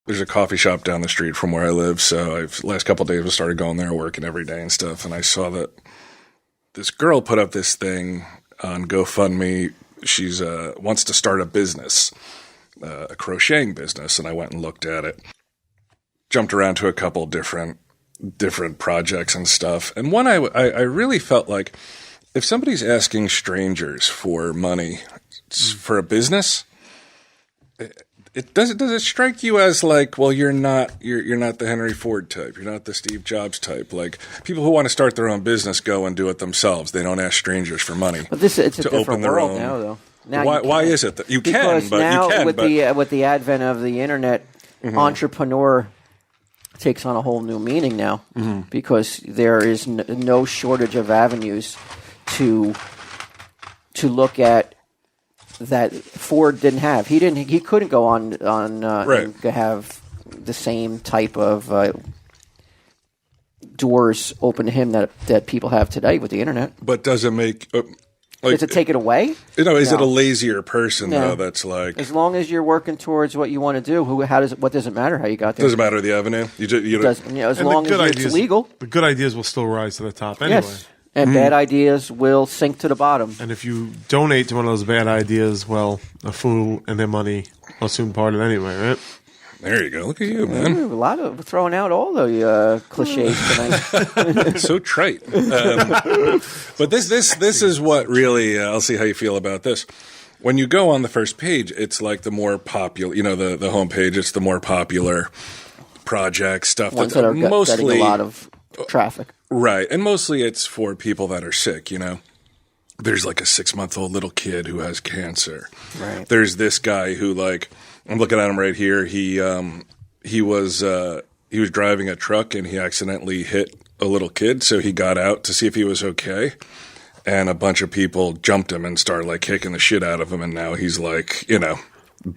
there's a coffee shop down the street from where I live. So last couple of days I started going there, working every day and stuff. And I saw that this girl put up this thing on GoFundMe. She's wants to start a business, a crocheting business. And I went and looked at it, jumped around to a couple different projects and stuff. And one I really felt like if somebody's asking strangers for money for a business, does it strike you as like, well, you're not the Henry Ford type, you're not the Steve Jobs type. Like people who want to start their own business go and do it themselves. They don't ask strangers for money. But it's a different world now, though. Now why is it that you can? Because but now you can, with the advent of the internet, entrepreneur takes on a whole new meaning now because there is no shortage of avenues to look at that Ford didn't have. He couldn't go on and have the same type of doors open to him that people have today with the internet. But does it make does it take it away? Is it a lazier person though? That's like, as long as you're working towards what you want to do, what does it matter how you got there? Doesn't matter the avenue. As long as it's legal. The good ideas will still rise to the top anyway. Yes. And bad ideas will sink to the bottom. And if you donate to one of those bad ideas, well, a fool and their money will soon part it anyway, right? There you go. Look at you, man. A lot of throwing out all the cliches tonight. So trite. But this is what really. I'll see how you feel about this. When you go on the first page, it's like the more popular. The homepage. It's the more popular project stuff. Ones that are mostly getting a lot of traffic. Right, and mostly it's for people that are sick. There's like a 6-month-old little kid who has cancer. Right. There's this guy who I'm looking at him right here. He was driving a truck and he accidentally hit a little kid, so he got out to see if he was okay. And a bunch of people jumped him and started kicking the shit out of him, and now he's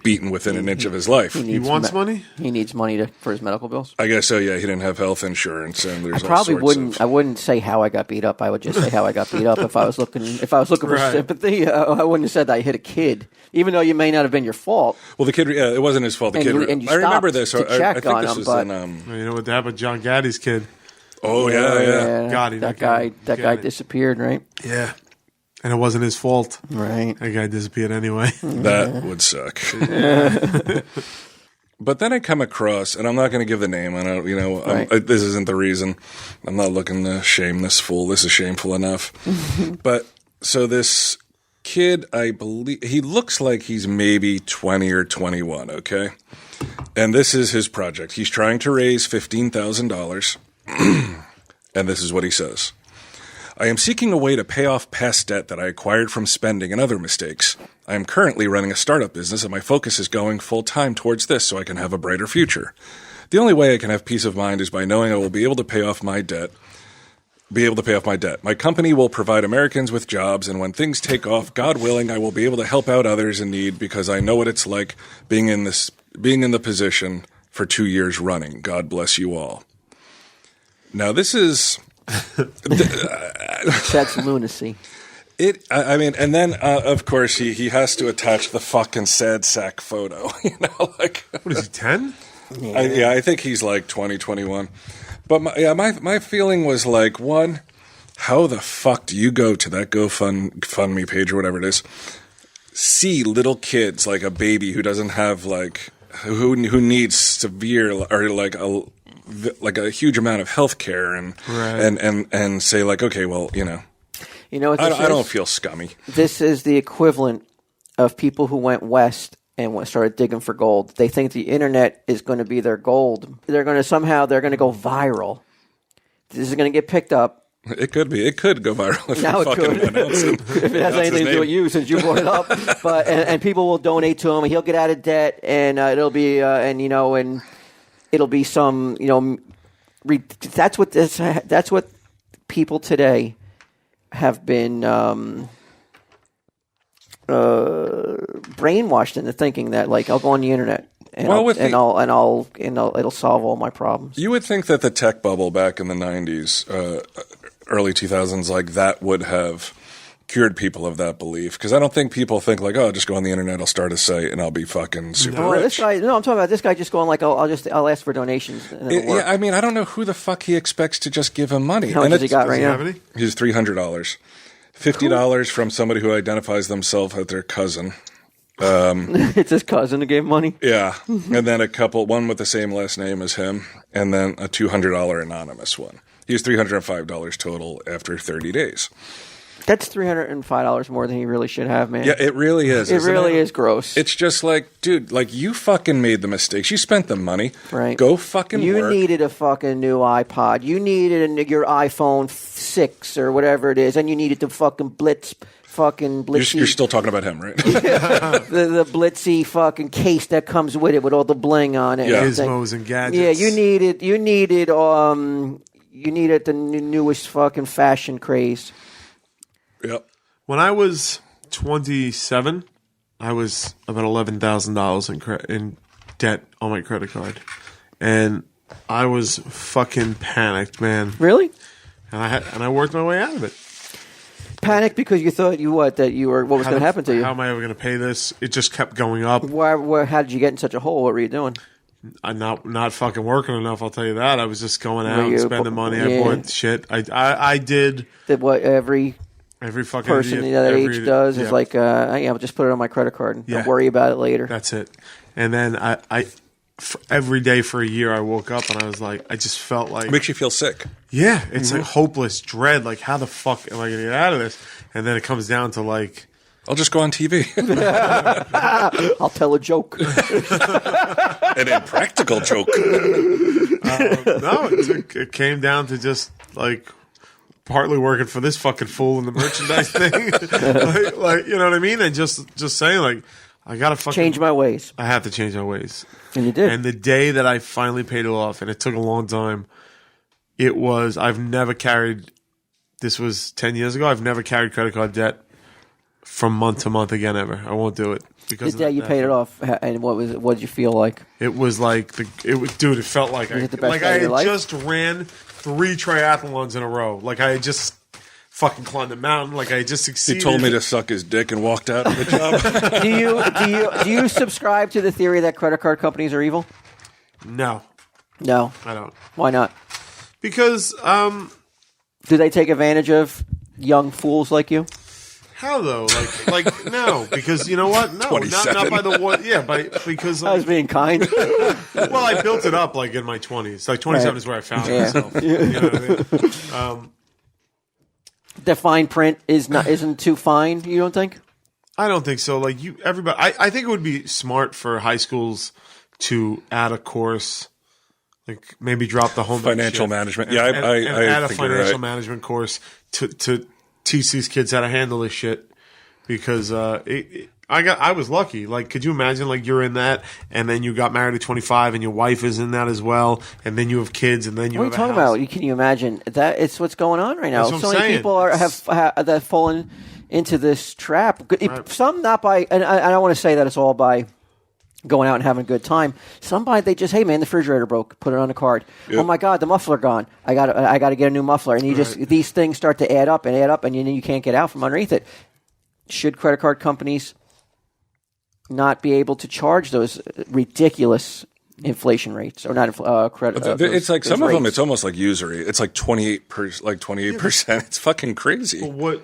beaten within an inch of his life. He wants money? He needs money for his medical bills? I guess so, yeah. He didn't have health insurance, and there's I wouldn't say how I got beat up. I would just say how I got beat up. If I was looking for sympathy, I wouldn't have said that I hit a kid, even though you may not have been your fault. Well, the kid, it wasn't his fault. The kid, I remember this. I think this was in. You know what happened with John Gaddy's kid? Oh yeah. Gotti, that guy disappeared, right? Yeah. And it wasn't his fault. Right. That guy disappeared anyway. That would suck. But then I come across, and I'm not going to give the name. I don't, this isn't the reason. I'm not looking to shame this fool. This is shameful enough. But so this kid, I believe, he looks like he's maybe 20 or 21, okay? And this is his project. He's trying to raise $15,000. And this is what he says. I am seeking a way to pay off past debt that I acquired from spending and other mistakes. I am currently running a startup business, and my focus is going full-time towards this so I can have a brighter future. The only way I can have peace of mind is by knowing I will be able to pay off my debt. My company will provide Americans with jobs, and when things take off, God willing, I will be able to help out others in need because I know what it's like being in the position for 2 years running. God bless you all. Now, this is... That's lunacy. And then of course he has to attach the fucking sad sack photo. What is he, 10? I think he's 20, 21. But my feeling was one, how the fuck do you go to that GoFundMe page or whatever it is, see little kids like a baby who doesn't have who needs severe or a huge amount of health care and say okay, well, what I don't feel scummy. This is the equivalent of people who went west and started digging for gold. They think the internet is going to be their gold. They're going to go viral. This is going to get picked up. It could be. It could go viral if now you fucking announce him. If it has anything to do with you, since you brought it up. But and people will donate to him. He'll get out of debt, and it'll be and it'll be some that's what people today have been brainwashed into thinking that I'll go on the internet and it'll solve all my problems. You would think that the tech bubble back in the 90s, early 2000s, that would have cured people of that belief, because I don't think people think like, oh, I'll just go on the internet, I'll start a site, and I'll be fucking super rich. This guy, no, I'm talking about this guy just going like, I'll ask for donations. And Yeah, I mean, I don't know who the fuck he expects to just give him money. How much has he got right now? He's $300. $50 from somebody who identifies themselves as their cousin. It's his cousin who gave money? Yeah. And then one with the same last name as him, and then a $200 anonymous one. He has $305 total after 30 days. That's $305 more than he really should have, man. Yeah, it really is. It really is gross. It's just like, dude, like you fucking made the mistakes. You spent the money. Right. Go fucking work. You needed a fucking new iPod. You needed your iPhone 6 or whatever it is, and you needed the fucking Blitzy. You're still talking about him, right? the Blitzy fucking case that comes with it with all the bling on it. Yeah, gizmos and gadgets. Yeah, you needed the newest fucking fashion craze. Yep. When I was 27, I was about $11,000 in debt on my credit card, and I was fucking panicked, man. Really? And I worked my way out of it. Panicked because you thought what was going to happen to you? How am I ever going to pay this? It just kept going up. How did you get in such a hole? What were you doing? I'm not fucking working enough. I'll tell you that. I was just going out and spending money. Yeah. I bought shit. I did what every fucking person idiot, that age does is like, yeah, I'll just put it on my credit card and don't worry about it later. That's it. And then every day for a year I woke up and I was like, I just felt like... It makes you feel sick. Yeah, it's like hopeless dread. Like, how the fuck am I going to get out of this? And then it comes down to like... I'll just go on TV. I'll tell a joke. An impractical joke. No, it came down to just like... partly working for this fucking fool in the merchandise thing. like, you know what I mean? And just saying, like, I gotta fucking... change my ways. I have to change my ways. And you did. And the day that I finally paid it off, and it took a long time, I've never carried... This was 10 years ago. I've never carried credit card debt from month to month again ever. I won't do it. Because the day you paid it off, and what did you feel like? It was like... Dude, it felt like I had just ran 3 triathlons in a row. Like I had just fucking climbed a mountain. Like I just succeeded. He told me to suck his dick and walked out of the job. Do you subscribe to the theory that credit card companies are evil? No, I don't. Why not? Because do they take advantage of young fools like you? How though? Like no, because you know what? No, not by the one. Yeah, because I was being kind. Well, I built it up like in my 20s. Like 27 is where I found myself. You know what I mean? The fine print isn't too fine. You don't think? I don't think so. Like everybody. I think it would be smart for high schools to add a course, like maybe drop the home financial management. I add a think financial management course to teach these kids how to handle this shit, because I was lucky. Like, could you imagine like you're in that and then you got married at 25 and your wife is in that as well, and then you have kids and then you what have are you talking about? Can you imagine that? It's what's going on right now. So many people have fallen into this trap. Right. Some not by, and I don't want to say that it's all by going out and having a good time. Somebody, they just, hey man, the refrigerator broke, put it on the card. Yep. Oh my God, the muffler gone. I got to get a new muffler. And these things start to add up, and you can't get out from underneath it. Should credit card companies not be able to charge those ridiculous inflation rates, or not credit? It's like some rates. of them. It's almost like usury. It's like 28%. It's fucking crazy. Well,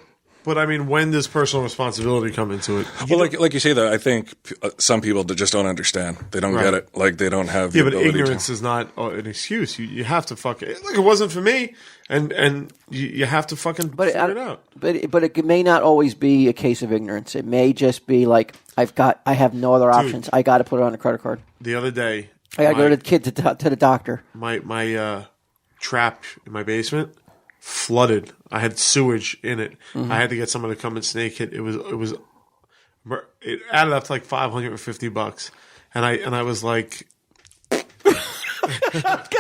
But I mean, when does personal responsibility come into it? Well, like you say, though, I think some people just don't understand. They don't get it. Like they don't have. But ignorance is not an excuse. You have to fucking. Like, it wasn't for me, and you have to fucking figure it out. But it may not always be a case of ignorance. It may just be like I have no other options. I got to put it on a credit card. The other day, I got to go to the kid to the doctor. My trap in my basement flooded. I had sewage in it. Mm-hmm. I had to get someone to come and snake it. It added up to like $550, and I was like,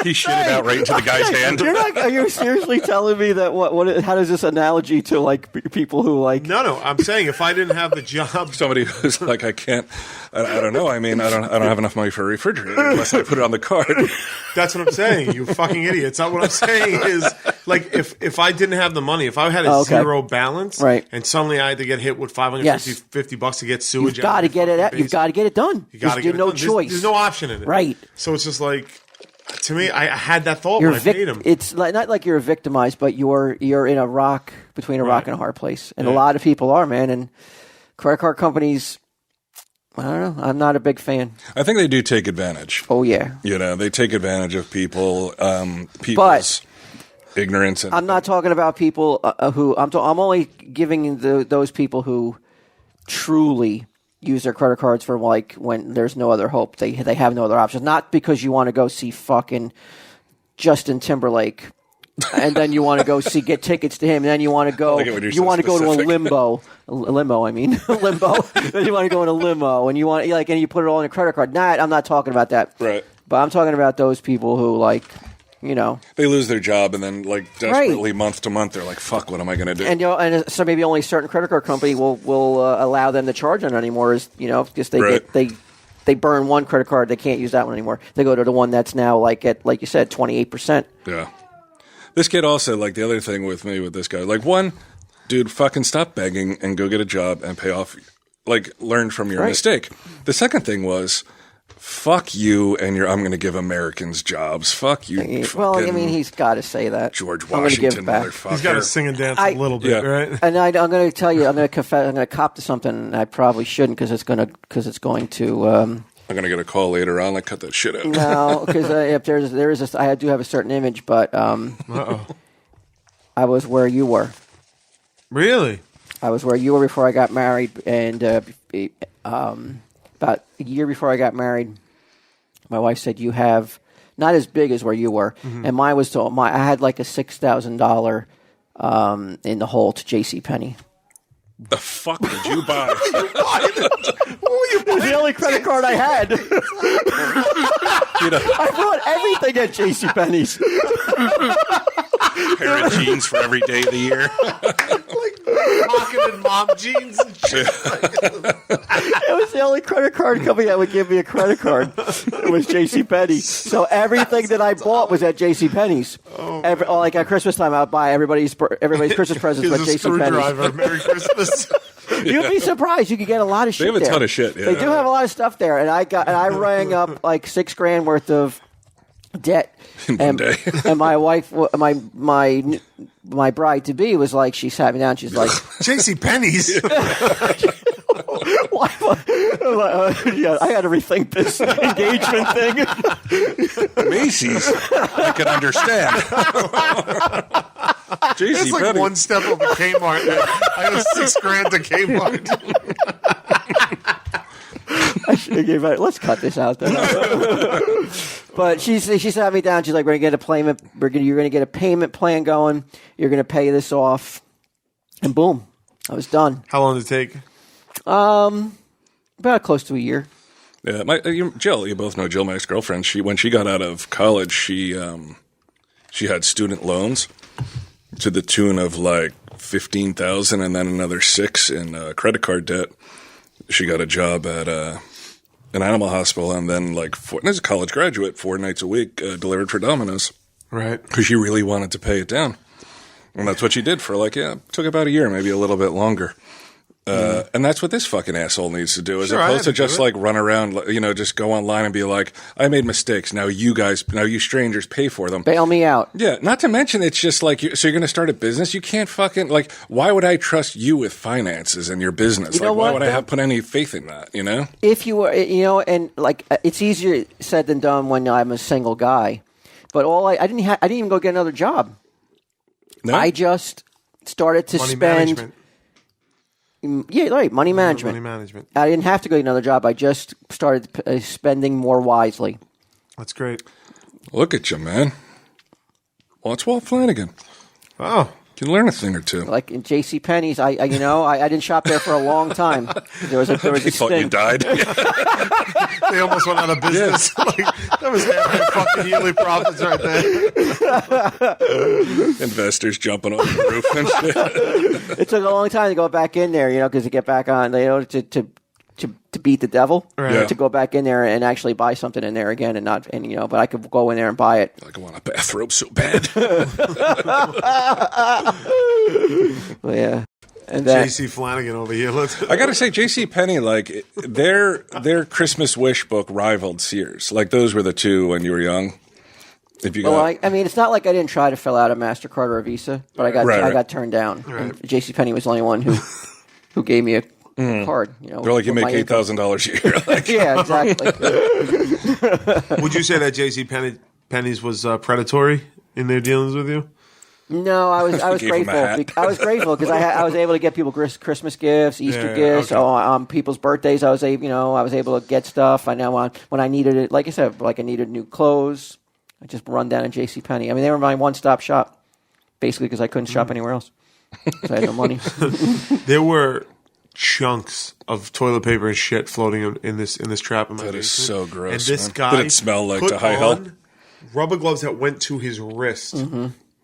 He shit it out right into the guy's hand. Are you seriously telling me that how does this analogy to like people who like No, I'm saying if I didn't have the job, Somebody who's like, I don't know. I mean, I don't have enough money for a refrigerator unless I put it on the card. that's what I'm saying. You fucking idiots. What I'm saying is, like, if I didn't have the money, if I had a zero balance, right, and suddenly I had to get hit with $50 to get sewage, you've got to get it. You've got to get it done. You got to get no choice. There's no option in it, right? So it's just like, to me, I had that thought when I paid him. It's like, not like you're victimized, but you're in a rock between a rock and a hard place, and a lot of people are, man. And credit card companies, I don't know. I'm not a big fan. I think they do take advantage. Oh yeah, they take advantage of people's ignorance. I'm not talking about people who I'm only giving those people who truly use their credit cards for like when there's no other hope. They have no other options. Not because you want to go see fucking Justin Timberlake, and then you want to go get tickets to him, and then you want to go to a limo. I mean limbo. Then you want to go in a limo, and you want and you put it all in a credit card. I'm not talking about that. Right. But I'm talking about those people who they lose their job and then desperately month to month they're like, fuck, what am I going to do? And so maybe only a certain credit card company will allow them to charge on it anymore. Because they burn one credit card, they can't use that one anymore. They go to the one that's now like you said, 28%. Yeah. This kid also, like, the other thing with me with this guy, like, one, dude, fucking stop begging and go get a job and pay off, like, learn from your mistake. The second thing was, fuck you and I'm going to give Americans jobs. Fuck you. Well, I mean, he's got to say that. George Washington, motherfucker. He's got to sing and dance a little bit, right? And I'm going to tell you, I'm going to confess, I'm going to cop to something I probably shouldn't because it's going to. I'm going to get a call later on. Cut that shit out. No, because if there is I do have a certain image, but I was where you were. Really? I was where you were before I got married, and about a year before I got married, my wife said, "You have not as big as where you were," and mine was I had like a $6,000 in the hole to JCPenney. The fuck did you buy? What were you buying? It was the only credit card I had. I bought everything at JCPenney's. Pair of jeans for every day of the year. Like pocketed mom jeans and shit. It was the only credit card company that would give me a credit card. It was JCPenney. So everything that I bought was at JCPenney's. Like at Christmas time, I would buy everybody's Christmas presents at JCPenney's. Screwdriver. Merry Christmas. You'd be surprised. You could get a lot of shit. They have a ton of shit. Yeah. They do have a lot of stuff there, and I rang up like $6,000 worth of debt. And my wife, my bride to be, was like, she sat me down. She's like, JCPenney's. I had to rethink this engagement thing. Macy's, I can understand. It's like one step over Kmart. I owe $6,000 to Kmart. Let's cut this out then. But she sat me down. She's like, "We're gonna get a payment. You're gonna get a payment plan going. You're gonna pay this off." And boom, I was done. How long did it take? About close to a year. Yeah, Jill. You both know Jill, my ex-girlfriend. When she got out of college, she had student loans to the tune of like $15,000, and then another $6,000 in credit card debt. She got a job at an animal hospital, and then as a college graduate, 4 nights a week, delivered for Domino's. Right. Because she really wanted to pay it down. And that's what she did for took about a year, maybe a little bit longer. And that's what this fucking asshole needs to do, as opposed to just run around, just go online and be like, I made mistakes. Now you strangers pay for them. Bail me out. Yeah. Not to mention, it's just so you're going to start a business. You can't fucking, why would I trust you with finances and your business? Why would I put any faith in that, If you were, and it's easier said than done when I'm a single guy. But I didn't even go get another job. No? I just started to spend. Management. Yeah, right. Money management. Money management. I didn't have to go get another job. I just started spending more wisely. That's great. Look at you, man. Well, it's Walt Flanagan. Oh. You can learn a thing or two. Like in J.C. Penney's, I didn't shop there for a long time. There was a They thought you sting. died. They almost went out of business. Like, that was half their fucking yearly profits right there. Investors jumping off the roof and shit. It took a long time to go back in there, because to get back on, to beat the devil, Right. to go back in there and actually buy something in there again, but I could go in there and buy it. Like, I want a bathrobe so bad. But yeah, and then J.C. Flanagan over here. I gotta say, J.C. Penney, like their Christmas wish book rivaled Sears. Like those were the two when you were young. If you well, got, I mean, it's not like I didn't try to fill out a MasterCard or a Visa, but I got turned down. Right. J.C. Penney was the only one who gave me a card. they're like, you with make my $8,000 a year. Like, Yeah, exactly. Would you say that J.C. Penney's was predatory in their dealings with you? No, I was Gave him a grateful. hat. I was grateful because I was able to get people Christmas gifts, Easter Yeah, gifts. okay. On people's birthdays, I was able to get stuff. I know when I needed it, like I said, like I needed new clothes, I just run down to J.C. Penney. I mean, they were my one-stop shop, basically because I couldn't shop anywhere else. So I had no money. There were chunks of toilet paper and shit floating in this trap in my That basement. is so gross, And this man. guy Did it smell like put to high help? on rubber gloves that went to his wrist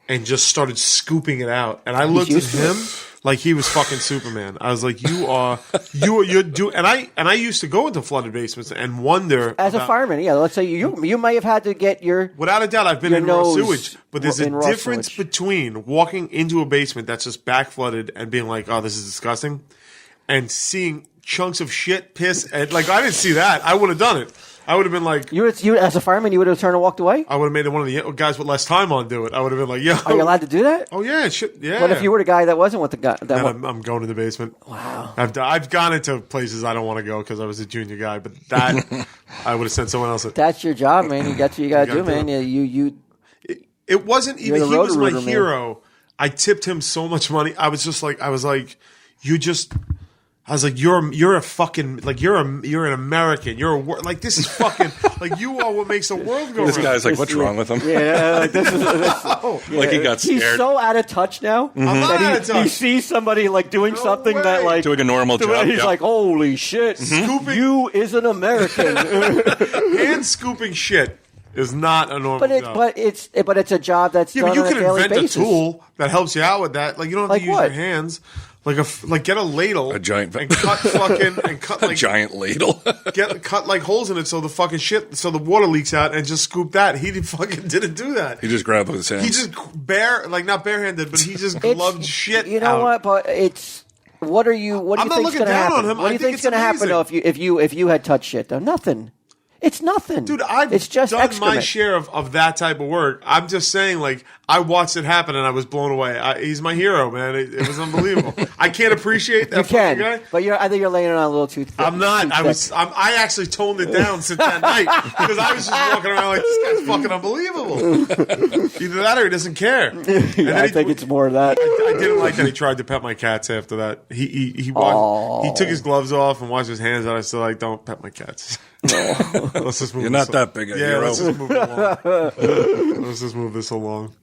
and just started scooping it out. And I looked at used to him like he was fucking Superman. I was like, you're doing. And I used to go into flooded basements and wonder As a about- fireman, yeah, let's say you may have had to get your. Without a doubt, I've been Your in raw nose sewage, but there's a in raw difference sewage. between walking into a basement that's just back flooded and being like, "Oh, this is disgusting," and seeing chunks of shit, piss, and like I didn't see that. I would have done it. I would have been like, You as a fireman, you would have turned and walked away. I would have made it one of the guys with less time on do it. I would have been like, "Yo, Are you allowed to do that? oh yeah, shit, yeah." What if you were the guy that wasn't with the guy? Then I'm going to the basement. Wow. I've gone into places I don't want to go because I was a junior guy, but that I would have sent someone else. That's your job, man. That's what you got to gotta do, do man. it. You It wasn't even. the He was my Roto-Rooter, man. hero. I tipped him so much money. I was like, you just. I was like, you're a fucking like you're an American. You're like this is fucking like you are what makes the world go this round. guy's like, what's wrong with him? yeah, like this is. Like he got He's scared. so out of touch now I'm not that out of he touch. sees somebody like doing something that way. like Doing a normal job. He's yeah. like, holy shit, Scooping- you is an American. Hand scooping shit is not a normal job. but it's a job that's Yeah, done but you on can a daily invent basis. a tool that helps you out with that. Like you don't have Like to use what? your hands. Like get a ladle, A giant- and cut fucking and cut like Giant ladle. cut like holes in it so the fucking shit so the water leaks out and just scoop that. He didn't do that. He just grabbed with his hands. He just not barehanded, but he just It's- gloved shit. You know out. what? But it's what do you I'm think's not looking going to down happen? on him. What do I you think think's it's going to happen amazing. though if you had touched shit though? Nothing. It's nothing, Dude, I've it's just done excrement. my share of that type of work. I'm just saying, like, I watched it happen and I was blown away. He's my hero, man. It was unbelievable. I can't appreciate that You can, fucking guy. but I think you're laying it on a little too thick. I'm not. too thick. I actually toned it down since that night because I was just walking around like this guy's fucking unbelievable. Either that or he doesn't care. And then I he- think it's more of that. I didn't like that he tried to pet my cats after that. He took his gloves off and washed his hands out. I still like, don't pet my cats. Let's just move. You're not that big a Yeah, hero. let's just move it along. Let's just move this along.